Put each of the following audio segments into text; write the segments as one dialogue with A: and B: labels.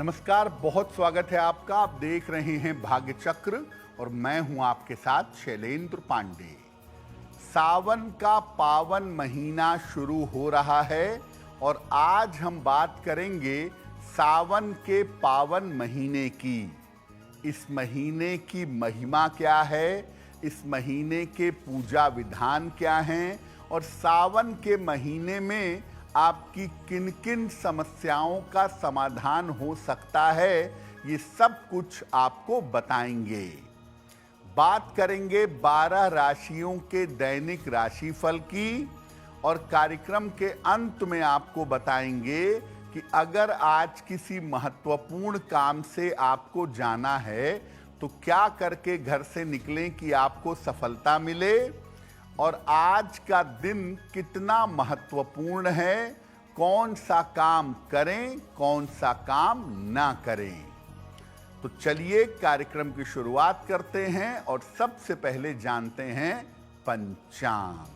A: नमस्कार, बहुत स्वागत है आपका। आप देख रहे हैं भाग्य चक्र और मैं हूं आपके साथ शैलेंद्र पांडे। सावन का पावन महीना शुरू हो रहा है और आज हम बात करेंगे सावन के पावन महीने की। इस महीने की महिमा क्या है, इस महीने के पूजा विधान क्या हैं और सावन के महीने में आपकी किन किन समस्याओं का समाधान हो सकता है, ये सब कुछ आपको बताएंगे। बात करेंगे 12 राशियों के दैनिक राशिफल की और कार्यक्रम के अंत में आपको बताएंगे कि अगर आज किसी महत्वपूर्ण काम से आपको जाना है तो क्या करके घर से निकलें कि आपको सफलता मिले और आज का दिन कितना महत्वपूर्ण है, कौन सा काम करें, कौन सा काम ना करें। तो चलिए कार्यक्रम की शुरुआत करते हैं और सबसे पहले जानते हैं पंचांग।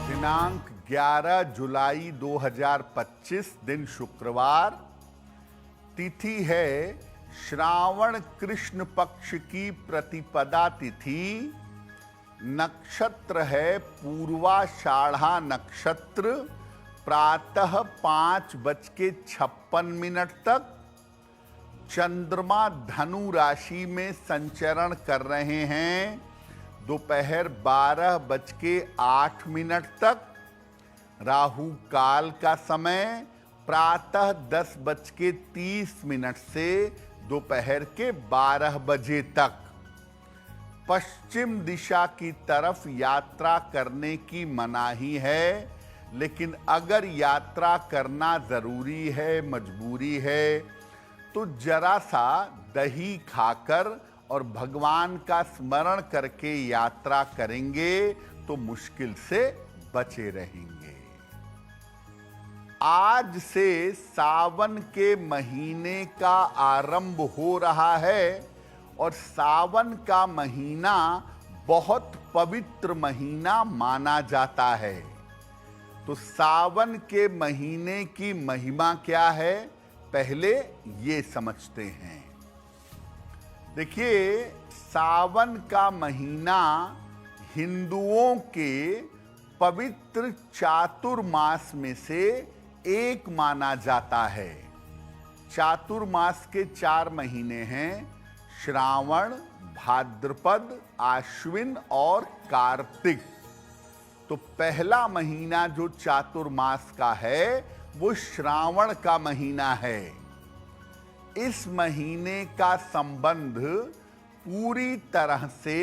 A: दिनांक 11 जुलाई 2025, दिन शुक्रवार। तिथि है श्रावण कृष्ण पक्ष की प्रतिपदा तिथि। नक्षत्र है पूर्वाषाढ़ा नक्षत्र, प्रातः 5:56 तक। चंद्रमा धनु राशि में संचरण कर रहे हैं दोपहर 12:08 तक। राहु काल का समय प्रातः 10:30 से दोपहर के 12 बजे तक। पश्चिम दिशा की तरफ यात्रा करने की मनाही है, लेकिन अगर यात्रा करना जरूरी है, मजबूरी है, तो जरा सा दही खाकर और भगवान का स्मरण करके यात्रा करेंगे तो मुश्किल से बचे रहेंगे। आज से सावन के महीने का आरंभ हो रहा है और सावन का महीना बहुत पवित्र महीना माना जाता है। तो सावन के महीने की महिमा क्या है, पहले ये समझते हैं। देखिए, सावन का महीना हिंदुओं के पवित्र चातुर्मास में से एक माना जाता है। चातुर्मास के 4 महीने हैं, श्रावण, भाद्रपद, आश्विन और कार्तिक। तो पहला महीना जो चातुर्मास का है वो श्रावण का महीना है। इस महीने का संबंध पूरी तरह से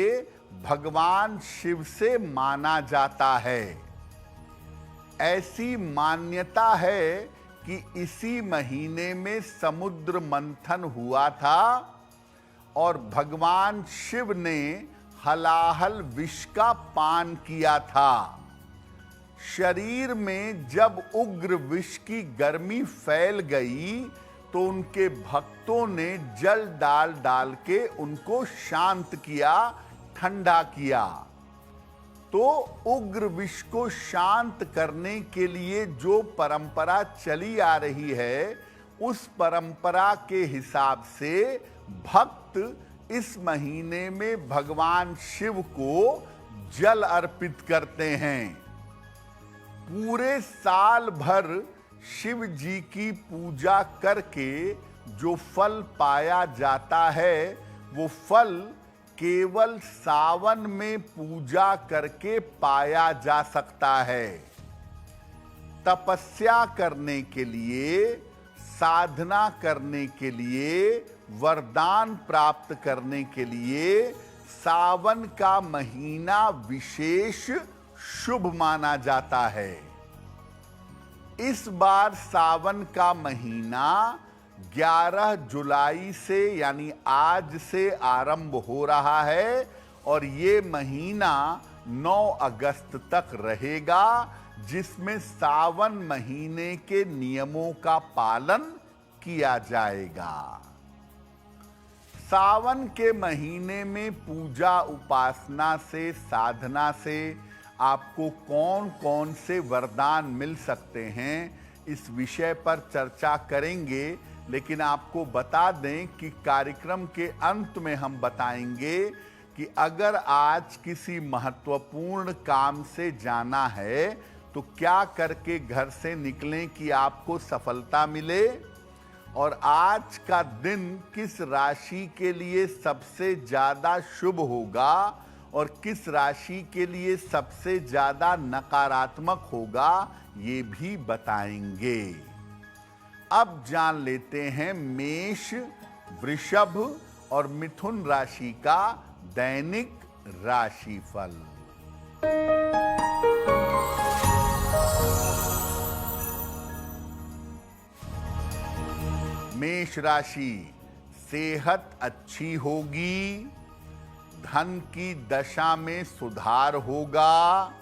A: भगवान शिव से माना जाता है। ऐसी मान्यता है कि इसी महीने में समुद्र मंथन हुआ था और भगवान शिव ने हलाहल विष का पान किया था। शरीर में जब उग्र विष की गर्मी फैल गई तो उनके भक्तों ने जल डाल डाल के उनको शांत किया, ठंडा किया। तो उग्र विष को शांत करने के लिए जो परंपरा चली आ रही है, उस परंपरा के हिसाब से भक्त इस महीने में भगवान शिव को जल अर्पित करते हैं। पूरे साल भर शिव जी की पूजा करके जो फल पाया जाता है, वो फल केवल सावन में पूजा करके पाया जा सकता है। तपस्या करने के लिए, साधना करने के लिए, वरदान प्राप्त करने के लिए सावन का महीना विशेष शुभ माना जाता है। इस बार सावन का महीना 11 जुलाई से यानी आज से आरंभ हो रहा है और ये महीना 9 अगस्त तक रहेगा, जिसमें सावन महीने के नियमों का पालन किया जाएगा। सावन के महीने में पूजा उपासना से, साधना से आपको कौन कौन से वरदान मिल सकते हैं, इस विषय पर चर्चा करेंगे। लेकिन आपको बता दें कि कार्यक्रम के अंत में हम बताएंगे कि अगर आज किसी महत्वपूर्ण काम से जाना है तो क्या करके घर से निकलें कि आपको सफलता मिले, और आज का दिन किस राशि के लिए सबसे ज्यादा शुभ होगा और किस राशि के लिए सबसे ज्यादा नकारात्मक होगा, ये भी बताएंगे। अब जान लेते हैं मेष, वृषभ और मिथुन राशि का दैनिक राशिफल। मेष राशि, सेहत अच्छी होगी, धन की दशा में सुधार होगा,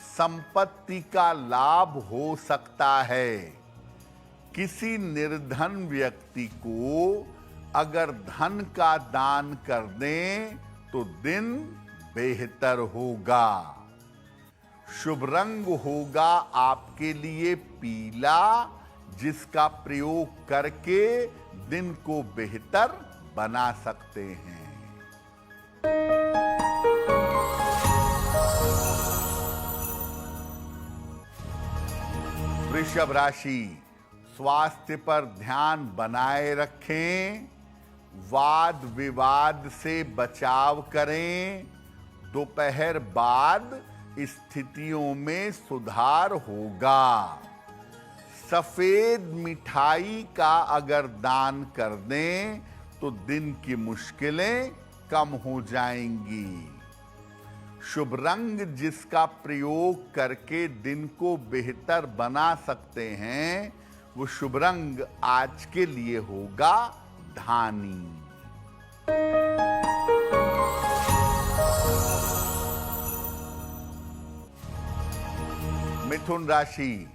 A: संपत्ति का लाभ हो सकता है। किसी निर्धन व्यक्ति को अगर धन का दान कर दें तो दिन बेहतर होगा। शुभ रंग होगा आपके लिए पीला, जिसका प्रयोग करके दिन को बेहतर बना सकते हैं। वृषभ राशि, स्वास्थ्य पर ध्यान बनाए रखें, वाद विवाद से बचाव करें, दोपहर बाद स्थितियों में सुधार होगा। सफेद मिठाई का अगर दान कर दें तो दिन की मुश्किलें कम हो जाएंगी। शुभ रंग जिसका प्रयोग करके दिन को बेहतर बना सकते हैं, वो शुभ रंग आज के लिए होगा धानी। मिथुन राशि,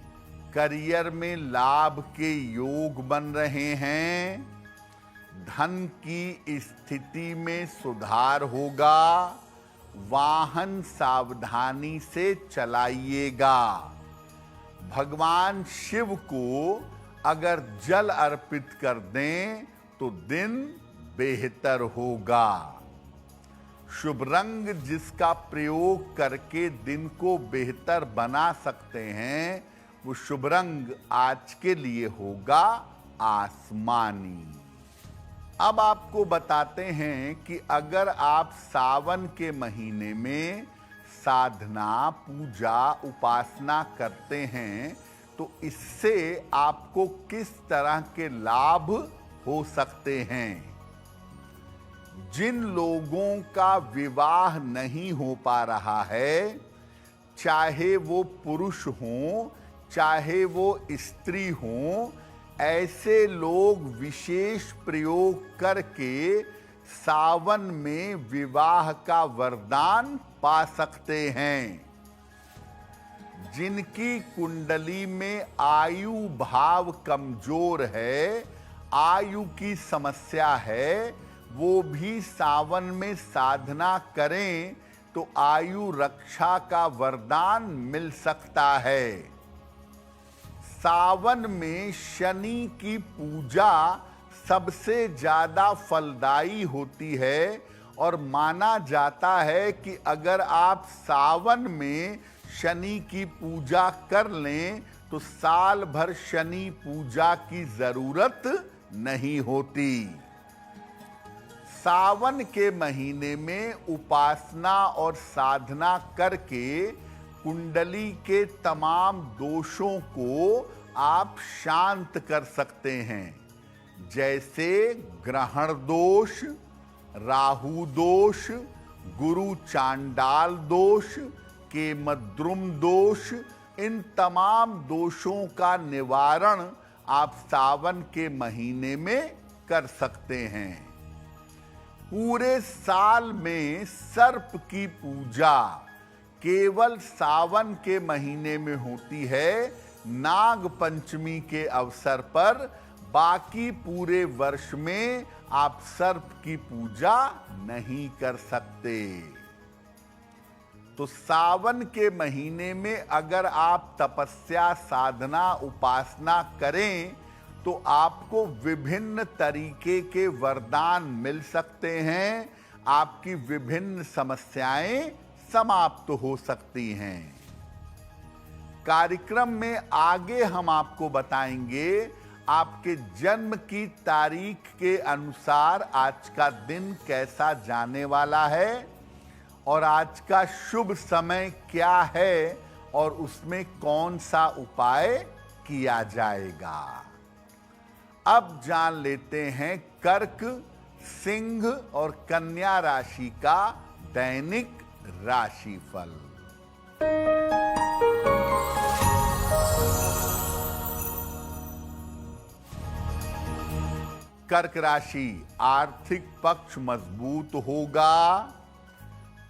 A: करियर में लाभ के योग बन रहे हैं, धन की स्थिति में सुधार होगा, वाहन सावधानी से चलाइएगा। भगवान शिव को अगर जल अर्पित कर दें तो दिन बेहतर होगा। शुभ रंग जिसका प्रयोग करके दिन को बेहतर बना सकते हैं, वो शुभ रंग आज के लिए होगा आसमानी। अब आपको बताते हैं कि अगर आप सावन के महीने में साधना, पूजा, उपासना करते हैं तो इससे आपको किस तरह के लाभ हो सकते हैं। जिन लोगों का विवाह नहीं हो पा रहा है, चाहे वो पुरुष हों चाहे वो स्त्री हों, ऐसे लोग विशेष प्रयोग करके सावन में विवाह का वरदान पा सकते हैं। जिनकी कुंडली में आयु भाव कमजोर है, आयु की समस्या है, वो भी सावन में साधना करें तो आयु रक्षा का वरदान मिल सकता है। सावन में शनि की पूजा सबसे ज्यादा फलदायी होती है और माना जाता है कि अगर आप सावन में शनि की पूजा कर लें तो साल भर शनि पूजा की जरूरत नहीं होती। सावन के महीने में उपासना और साधना करके कुंडली के तमाम दोषों को आप शांत कर सकते हैं, जैसे ग्रहण दोष, राहु दोष, गुरु चांडाल दोष, केमद्रुम दोष। इन तमाम दोषों का निवारण आप सावन के महीने में कर सकते हैं। पूरे साल में सर्प की पूजा केवल सावन के महीने में होती है, नाग पंचमी के अवसर पर। बाकी पूरे वर्ष में आप सर्प की पूजा नहीं कर सकते। तो सावन के महीने में अगर आप तपस्या, साधना, उपासना करें तो आपको विभिन्न तरीके के वरदान मिल सकते हैं, आपकी विभिन्न समस्याएं समाप्त हो सकती हैं। कार्यक्रम में आगे हम आपको बताएंगे आपके जन्म की तारीख के अनुसार आज का दिन कैसा जाने वाला है और आज का शुभ समय क्या है और उसमें कौन सा उपाय किया जाएगा। अब जान लेते हैं कर्क, सिंह और कन्या राशि का दैनिक राशिफल। कर्क राशि, आर्थिक पक्ष मजबूत होगा,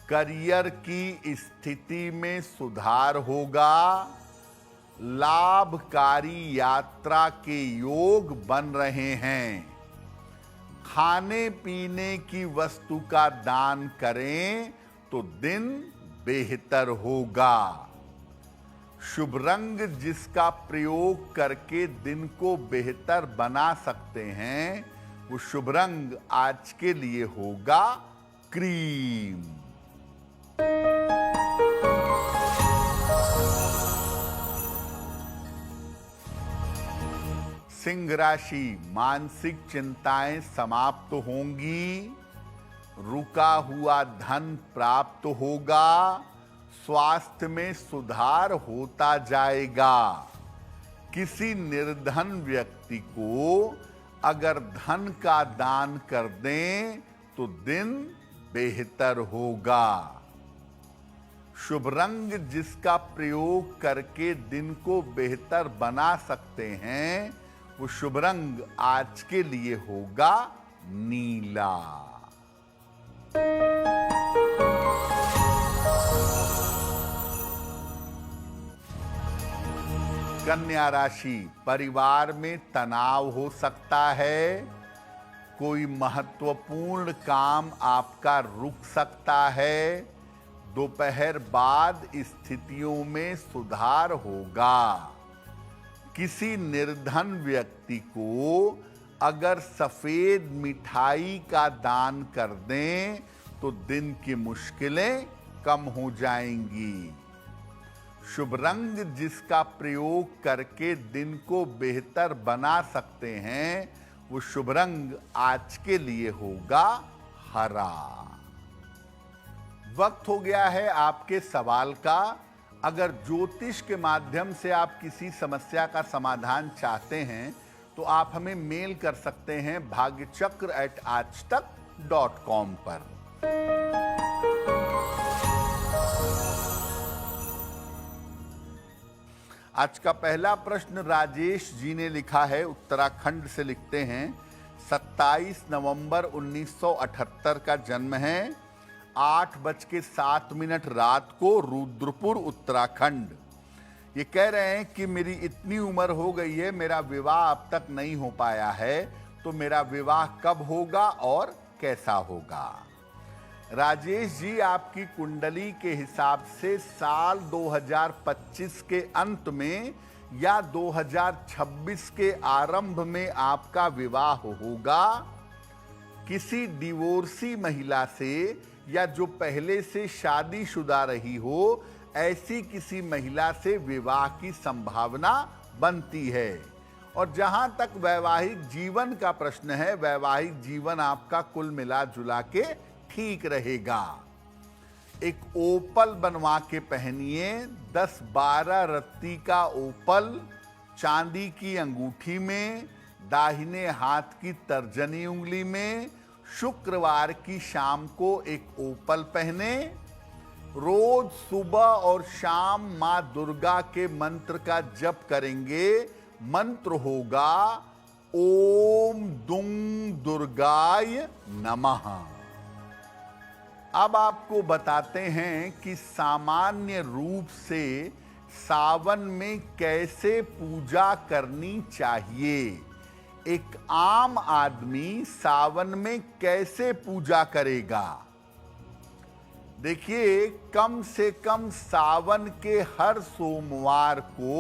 A: करियर की स्थिति में सुधार होगा, लाभकारी यात्रा के योग बन रहे हैं, खाने पीने की वस्तु का दान करें तो दिन बेहतर होगा। शुभ रंग जिसका प्रयोग करके दिन को बेहतर बना सकते हैं वो शुभ रंग आज के लिए होगा क्रीम। सिंह राशि, मानसिक चिंताएं समाप्त होंगी, रुका हुआ धन प्राप्त होगा, स्वास्थ्य में सुधार होता जाएगा। किसी निर्धन व्यक्ति को अगर धन का दान कर दें तो दिन बेहतर होगा। शुभ रंग जिसका प्रयोग करके दिन को बेहतर बना सकते हैं वो शुभ रंग आज के लिए होगा नीला। कन्या राशि, परिवार में तनाव हो सकता है, कोई महत्वपूर्ण काम आपका रुक सकता है, दोपहर बाद स्थितियों में सुधार होगा। किसी निर्धन व्यक्ति को अगर सफेद मिठाई का दान कर दें तो दिन की मुश्किलें कम हो जाएंगी। शुभ रंग जिसका प्रयोग करके दिन को बेहतर बना सकते हैं वो शुभ रंग आज के लिए होगा हरा। वक्त हो गया है आपके सवाल का। अगर ज्योतिष के माध्यम से आप किसी समस्या का समाधान चाहते हैं तो आप हमें मेल कर सकते हैं bhagyachakra@aajtak.com पर। आज का पहला प्रश्न राजेश जी ने लिखा है, उत्तराखंड से लिखते हैं। 27 नवंबर 1978 का जन्म है, 8:07 रात को, रुद्रपुर उत्तराखंड। ये कह रहे हैं कि मेरी इतनी उम्र हो गई है, मेरा विवाह अब तक नहीं हो पाया है, तो मेरा विवाह कब होगा और कैसा होगा। राजेश जी, आपकी कुंडली के हिसाब से साल 2025 के अंत में या 2026 के आरंभ में आपका विवाह होगा। किसी डिवोर्सी महिला से या जो पहले से शादीशुदा रही हो, ऐसी किसी महिला से विवाह की संभावना बनती है। और जहां तक वैवाहिक जीवन का प्रश्न है, वैवाहिक जीवन आपका कुल मिला जुला के ठीक रहेगा। एक ओपल बनवा के पहनिए, 10-12 रत्ती का ओपल चांदी की अंगूठी में, दाहिने हाथ की तर्जनी उंगली में। शुक्रवार की शाम को एक ओपल पहने। रोज सुबह और शाम मां दुर्गा के मंत्र का जप करेंगे। मंत्र होगा ओम दुंग दुर्गाय नमः। अब आपको बताते हैं कि सामान्य रूप से सावन में कैसे पूजा करनी चाहिए। एक आम आदमी सावन में कैसे पूजा करेगा। देखिए, कम से कम सावन के हर सोमवार को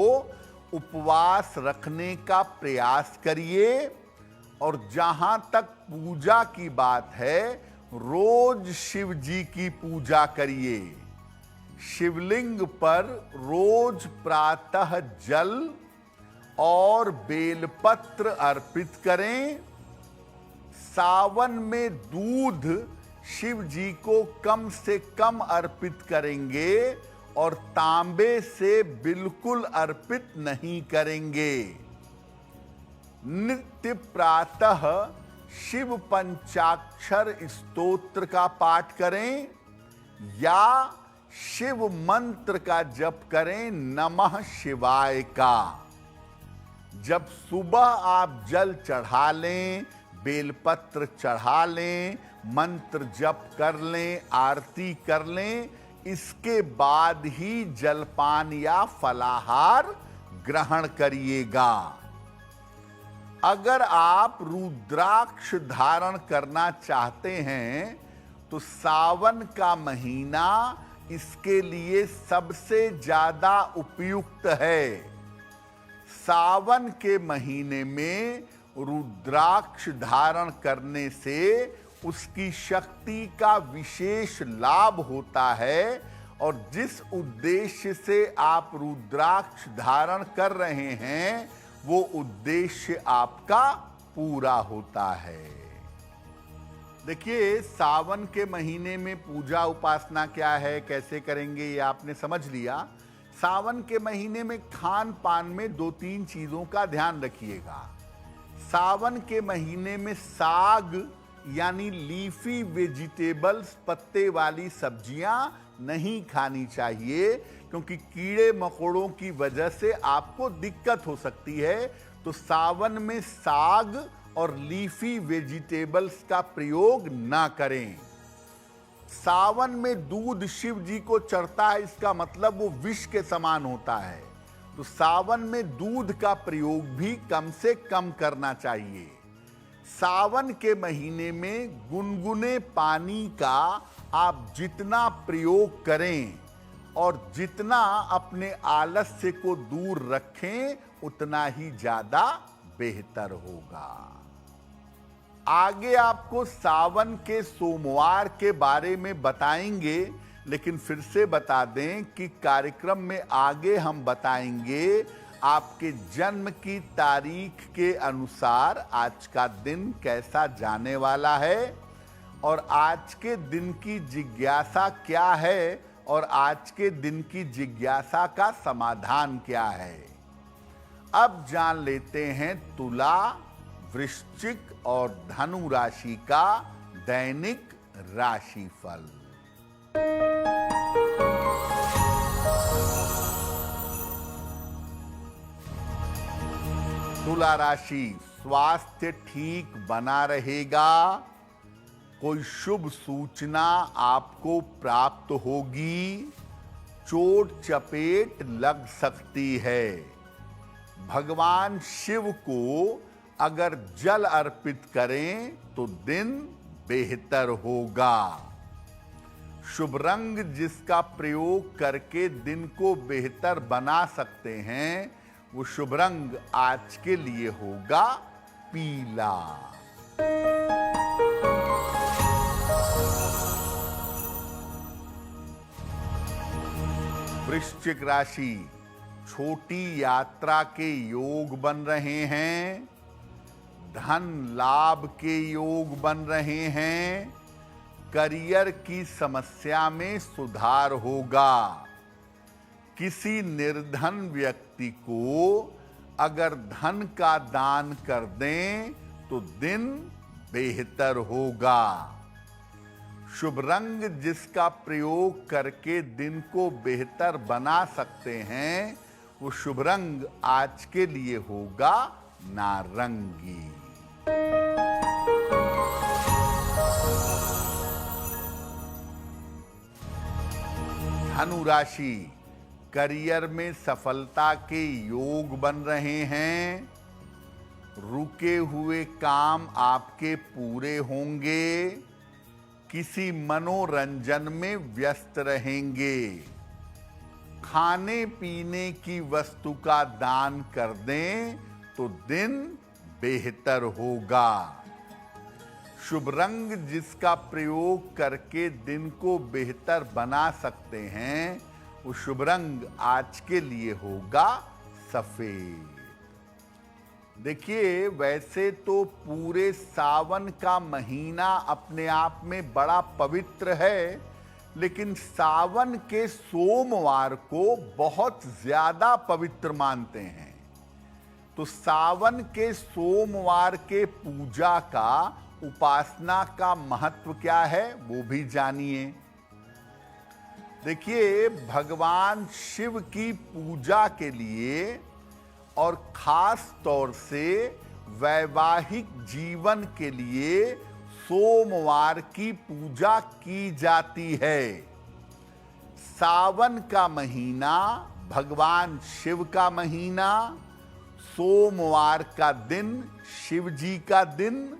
A: उपवास रखने का प्रयास करिए और जहां तक पूजा की बात है, रोज शिव जी की पूजा करिए। शिवलिंग पर रोज प्रातः जल और बेलपत्र अर्पित करें। सावन में दूध शिव जी को कम से कम अर्पित करेंगे और तांबे से बिल्कुल अर्पित नहीं करेंगे। नित्य प्रातः शिव पंचाक्षर स्तोत्र का पाठ करें या शिव मंत्र का जप करें, नमः शिवाय का। जब सुबह आप जल चढ़ा लें, बेलपत्र चढ़ा लें, मंत्र जप कर लें, आरती कर लें, इसके बाद ही जलपान या फलाहार ग्रहण करिएगा। अगर आप रुद्राक्ष धारण करना चाहते हैं तो सावन का महीना इसके लिए सबसे ज्यादा उपयुक्त है। सावन के महीने में रुद्राक्ष धारण करने से उसकी शक्ति का विशेष लाभ होता है और जिस उद्देश्य से आप रुद्राक्ष धारण कर रहे हैं वो उद्देश्य आपका पूरा होता है। देखिए, सावन के महीने में पूजा उपासना क्या है, कैसे करेंगे, ये आपने समझ लिया। सावन के महीने में खान पान में 2-3 चीजों का ध्यान रखिएगा। सावन के महीने में साग यानी लीफी वेजिटेबल्स, पत्ते वाली सब्जियां नहीं खानी चाहिए क्योंकि कीड़े मकोड़ों की वजह से आपको दिक्कत हो सकती है। तो सावन में साग और लीफी वेजिटेबल्स का प्रयोग ना करें। सावन में दूध शिव जी को चढ़ता है, इसका मतलब वो विष के समान होता है। तो सावन में दूध का प्रयोग भी कम से कम करना चाहिए। सावन के महीने में गुनगुने पानी का आप जितना प्रयोग करें और जितना अपने आलस्य को दूर रखें, उतना ही ज्यादा बेहतर होगा। आगे आपको सावन के सोमवार के बारे में बताएंगे, लेकिन फिर से बता दें कि कार्यक्रम में आगे हम बताएंगे आपके जन्म की तारीख के अनुसार आज का दिन कैसा जाने वाला है और आज के दिन की जिज्ञासा क्या है और आज के दिन की जिज्ञासा का समाधान क्या है। अब जान लेते हैं तुला, वृश्चिक और धनु राशि का दैनिक राशिफल। तुला राशि, स्वास्थ्य ठीक बना रहेगा। कोई शुभ सूचना आपको प्राप्त होगी। चोट चपेट लग सकती है। भगवान शिव को अगर जल अर्पित करें तो दिन बेहतर होगा। शुभ रंग जिसका प्रयोग करके दिन को बेहतर बना सकते हैं, वो शुभ रंग आज के लिए होगा पीला। वृश्चिक राशि, छोटी यात्रा के योग बन रहे हैं। धन लाभ के योग बन रहे हैं। करियर की समस्या में सुधार होगा। किसी निर्धन व्यक्ति को अगर धन का दान कर दें तो दिन बेहतर होगा। शुभ रंग जिसका प्रयोग करके दिन को बेहतर बना सकते हैं, वो शुभ रंग आज के लिए होगा नारंगी। धनु राशि, करियर में सफलता के योग बन रहे हैं। रुके हुए काम आपके पूरे होंगे। किसी मनोरंजन में व्यस्त रहेंगे। खाने पीने की वस्तु का दान कर दें तो दिन बेहतर होगा। शुभ रंग जिसका प्रयोग करके दिन को बेहतर बना सकते हैं, वो शुभ रंग आज के लिए होगा सफेद। देखिए, वैसे तो पूरे सावन का महीना अपने आप में बड़ा पवित्र है, लेकिन सावन के सोमवार को बहुत ज्यादा पवित्र मानते हैं। तो सावन के सोमवार के पूजा का, उपासना का महत्व क्या है, वो भी जानिए। देखिए, भगवान शिव की पूजा के लिए और खास तौर से वैवाहिक जीवन के लिए सोमवार की पूजा की जाती है। सावन का महीना भगवान शिव का महीना, सोमवार का दिन शिव जी का दिन।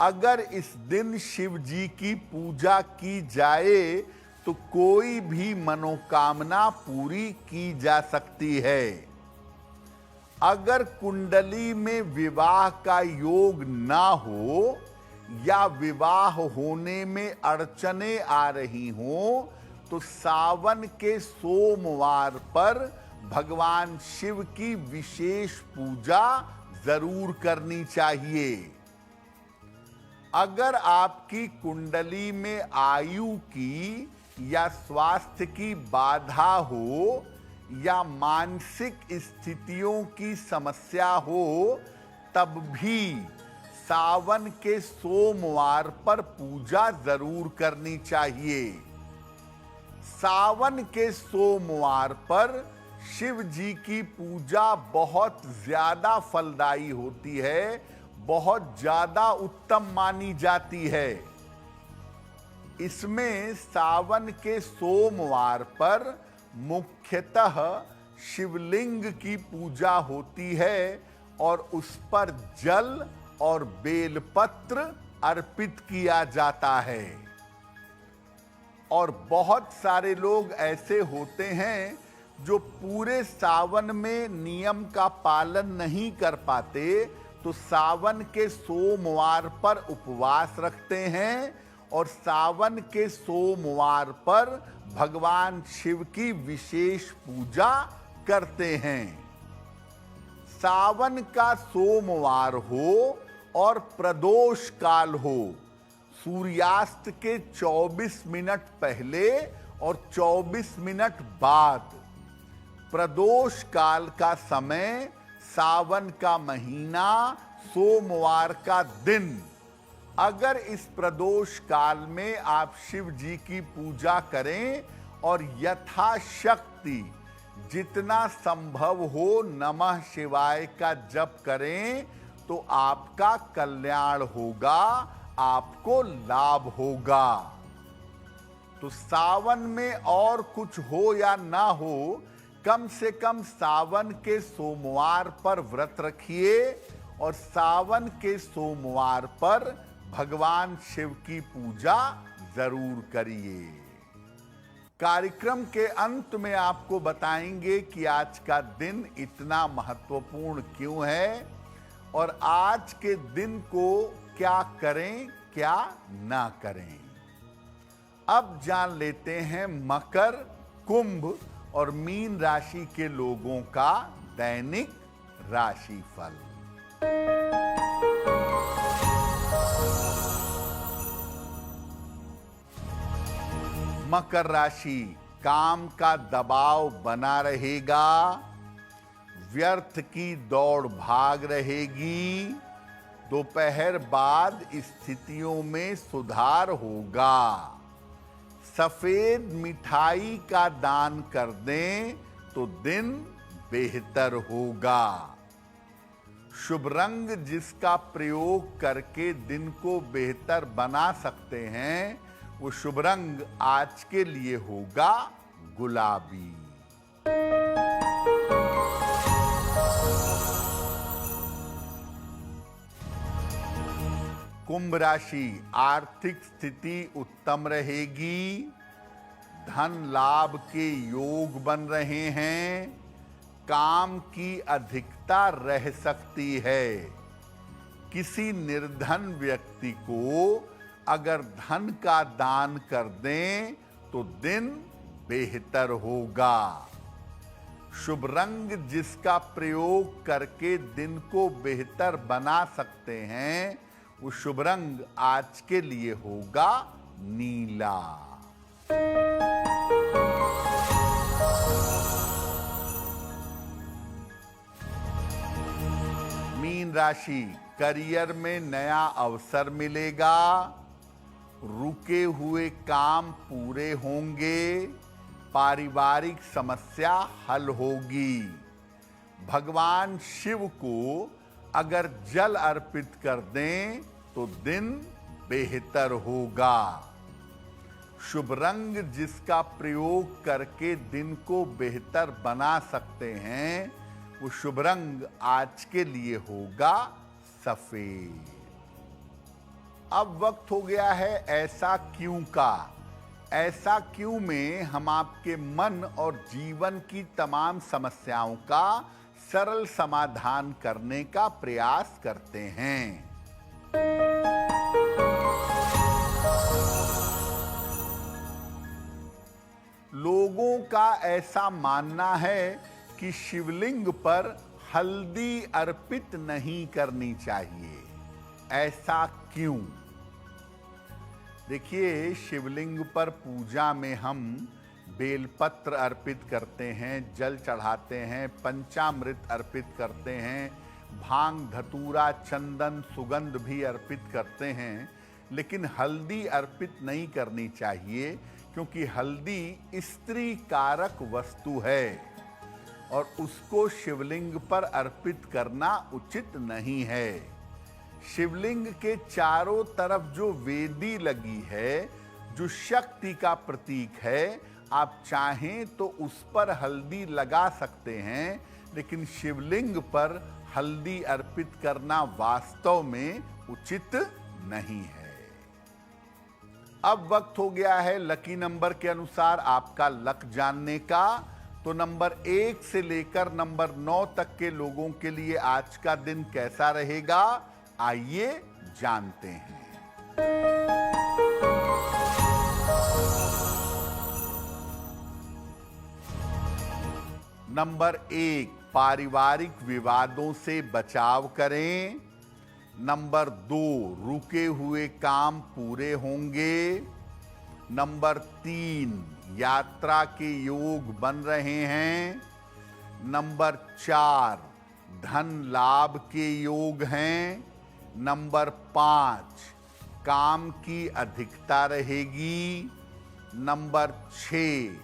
A: अगर इस दिन शिव जी की पूजा की जाए तो कोई भी मनोकामना पूरी की जा सकती है। अगर कुंडली में विवाह का योग ना हो या विवाह होने में अड़चने आ रही हों, तो सावन के सोमवार पर भगवान शिव की विशेष पूजा जरूर करनी चाहिए। अगर आपकी कुंडली में आयु की या स्वास्थ्य की बाधा हो या मानसिक स्थितियों की समस्या हो, तब भी सावन के सोमवार पर पूजा जरूर करनी चाहिए। सावन के सोमवार पर शिव जी की पूजा बहुत ज्यादा फलदायी होती है, बहुत ज्यादा उत्तम मानी जाती है। इसमें सावन के सोमवार पर मुख्यतः शिवलिंग की पूजा होती है और उस पर जल और बेलपत्र अर्पित किया जाता है। और बहुत सारे लोग ऐसे होते हैं जो पूरे सावन में नियम का पालन नहीं कर पाते, तो सावन के सोमवार पर उपवास रखते हैं और सावन के सोमवार पर भगवान शिव की विशेष पूजा करते हैं। सावन का सोमवार हो और प्रदोष काल हो, सूर्यास्त के 24 मिनट पहले और 24 मिनट बाद, प्रदोष काल का समय, सावन का महीना, सोमवार का दिन। अगर इस प्रदोष काल में आप शिव जी की पूजा करें और यथाशक्ति जितना संभव हो नमः शिवाय का जप करें, तो आपका कल्याण होगा, आपको लाभ होगा। तो सावन में और कुछ हो या ना हो, कम से कम सावन के सोमवार पर व्रत रखिए और सावन के सोमवार पर भगवान शिव की पूजा जरूर करिए। कार्यक्रम के अंत में आपको बताएंगे कि आज का दिन इतना महत्वपूर्ण क्यों है और आज के दिन को क्या करें, क्या ना करें। अब जान लेते हैं मकर, कुंभ और मीन राशि के लोगों का दैनिक राशिफल। मकर राशि, काम का दबाव बना रहेगा, व्यर्थ की दौड़ भाग रहेगी, दोपहर बाद स्थितियों में सुधार होगा। सफेद मिठाई का दान कर दें तो दिन बेहतर होगा। शुभ रंग जिसका प्रयोग करके दिन को बेहतर बना सकते हैं, वो शुभ रंग आज के लिए होगा गुलाबी। कुंभ राशि, आर्थिक स्थिति उत्तम रहेगी, धन लाभ के योग बन रहे हैं, काम की अधिकता रह सकती है। किसी निर्धन व्यक्ति को अगर धन का दान कर दें तो दिन बेहतर होगा। शुभ रंग जिसका प्रयोग करके दिन को बेहतर बना सकते हैं, वो शुभ रंग आज के लिए होगा नीला। मीन राशि, करियर में नया अवसर मिलेगा, रुके हुए काम पूरे होंगे, पारिवारिक समस्या हल होगी। भगवान शिव को अगर जल अर्पित कर दें तो दिन बेहतर होगा। शुभ रंग जिसका प्रयोग करके दिन को बेहतर बना सकते हैं, वो शुभ रंग आज के लिए होगा सफेद। अब वक्त हो गया है ऐसा क्यों का। ऐसा क्यों में हम आपके मन और जीवन की तमाम समस्याओं का सरल समाधान करने का प्रयास करते हैं। लोगों का ऐसा मानना है कि शिवलिंग पर हल्दी अर्पित नहीं करनी चाहिए। ऐसा क्यों? देखिए, शिवलिंग पर पूजा में हम बेलपत्र अर्पित करते हैं, जल चढ़ाते हैं, पंचामृत अर्पित करते हैं, भांग धतूरा चंदन सुगंध भी अर्पित करते हैं, लेकिन हल्दी अर्पित नहीं करनी चाहिए, क्योंकि हल्दी स्त्री कारक वस्तु है और उसको शिवलिंग पर अर्पित करना उचित नहीं है। शिवलिंग के चारों तरफ जो वेदी लगी है, जो शक्ति का प्रतीक है, आप चाहें तो उस पर हल्दी लगा सकते हैं, लेकिन शिवलिंग पर हल्दी अर्पित करना वास्तव में उचित नहीं है। अब वक्त हो गया है लकी नंबर के अनुसार आपका लक जानने का। तो नंबर 1 से लेकर नंबर 9 तक के लोगों के लिए आज का दिन कैसा रहेगा, आइए जानते हैं। नंबर 1, पारिवारिक विवादों से बचाव करें। नंबर 2, रुके हुए काम पूरे होंगे। नंबर 3, यात्रा के योग बन रहे हैं। नंबर 4, धन लाभ के योग हैं। नंबर 5, काम की अधिकता रहेगी। नंबर 6,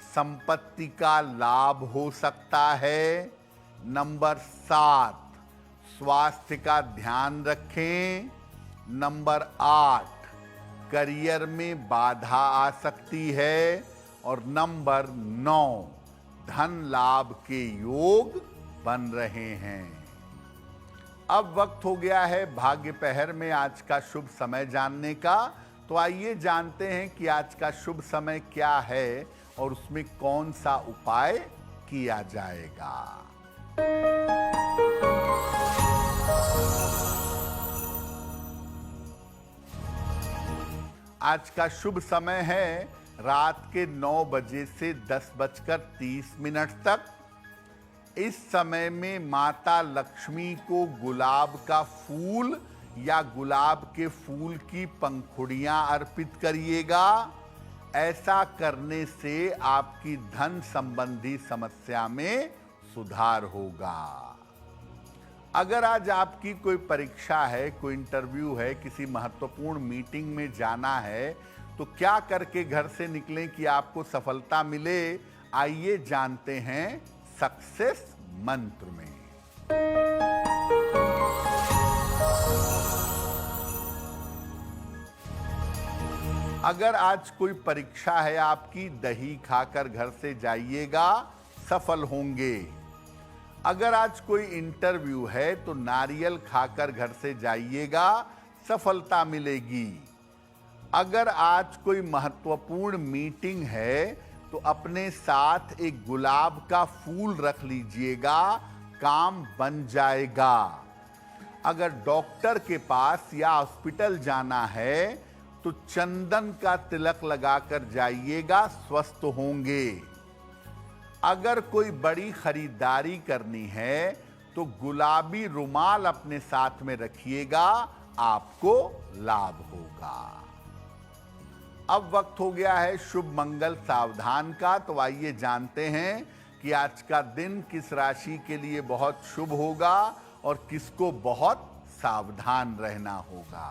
A: संपत्ति का लाभ हो सकता है। नंबर 7, स्वास्थ्य का ध्यान रखें। नंबर 8, करियर में बाधा आ सकती है। और नंबर 9, धन लाभ के योग बन रहे हैं। अब वक्त हो गया है भाग्य पहर में आज का शुभ समय जानने का। तो आइए जानते हैं कि आज का शुभ समय क्या है और उसमें कौन सा उपाय किया जाएगा। आज का शुभ समय है रात के 9 बजे से 10:30 तक। इस समय में माता लक्ष्मी को गुलाब का फूल या गुलाब के फूल की पंखुड़ियां अर्पित करिएगा। ऐसा करने से आपकी धन संबंधी समस्या में सुधार होगा। अगर आज आपकी कोई परीक्षा है, कोई इंटरव्यू है, किसी महत्वपूर्ण मीटिंग में जाना है, तो क्या करके घर से निकलें कि आपको सफलता मिले, आइए जानते हैं सक्सेस मंत्र में। अगर आज कोई परीक्षा है आपकी, दही खाकर घर से जाइएगा, सफल होंगे। अगर आज कोई इंटरव्यू है तो नारियल खाकर घर से जाइएगा, सफलता मिलेगी। अगर आज कोई महत्वपूर्ण मीटिंग है तो अपने साथ एक गुलाब का फूल रख लीजिएगा, काम बन जाएगा। अगर डॉक्टर के पास या हॉस्पिटल जाना है तो चंदन का तिलक लगाकर जाइएगा, स्वस्थ होंगे। अगर कोई बड़ी खरीदारी करनी है तो गुलाबी रुमाल अपने साथ में रखिएगा, आपको लाभ होगा। अब वक्त हो गया है शुभ मंगल सावधान का, तो आइए जानते हैं कि आज का दिन किस राशि के लिए बहुत शुभ होगा और किसको बहुत सावधान रहना होगा।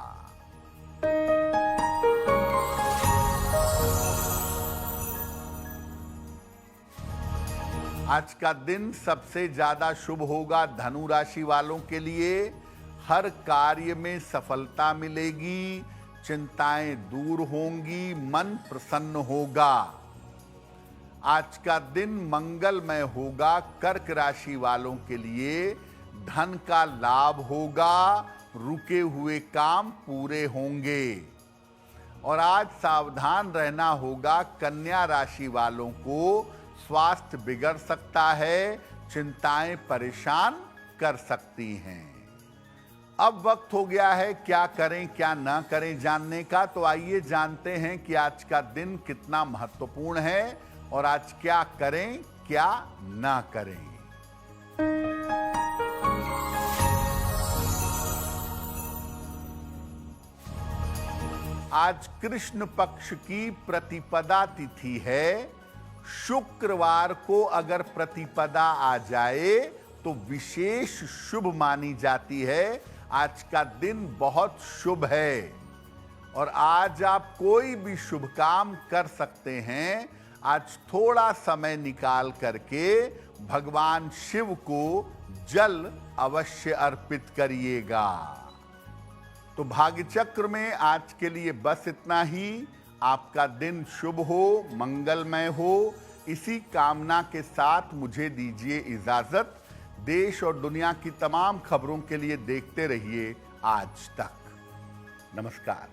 A: आज का दिन सबसे ज्यादा शुभ होगा धनु राशि वालों के लिए। हर कार्य में सफलता मिलेगी, चिंताएं दूर होंगी, मन प्रसन्न होगा। आज का दिन मंगलमय होगा। कर्क राशि वालों के लिए धन का लाभ होगा, रुके हुए काम पूरे होंगे। और आज सावधान रहना होगा कन्या राशि वालों को, स्वास्थ्य बिगड़ सकता है, चिंताएं परेशान कर सकती हैं। अब वक्त हो गया है क्या करें क्या ना करें जानने का, तो आइए जानते हैं कि आज का दिन कितना महत्वपूर्ण है और आज क्या करें क्या ना करें। आज कृष्ण पक्ष की प्रतिपदा तिथि है। शुक्रवार को अगर प्रतिपदा आ जाए तो विशेष शुभ मानी जाती है। आज का दिन बहुत शुभ है और आज आप कोई भी शुभ काम कर सकते हैं। आज थोड़ा समय निकाल करके भगवान शिव को जल अवश्य अर्पित करिएगा। तो भाग्य चक्र में आज के लिए बस इतना ही। आपका दिन शुभ हो, मंगलमय हो, इसी कामना के साथ मुझे दीजिए इजाजत। देश और दुनिया की तमाम खबरों के लिए देखते रहिए आज तक। नमस्कार।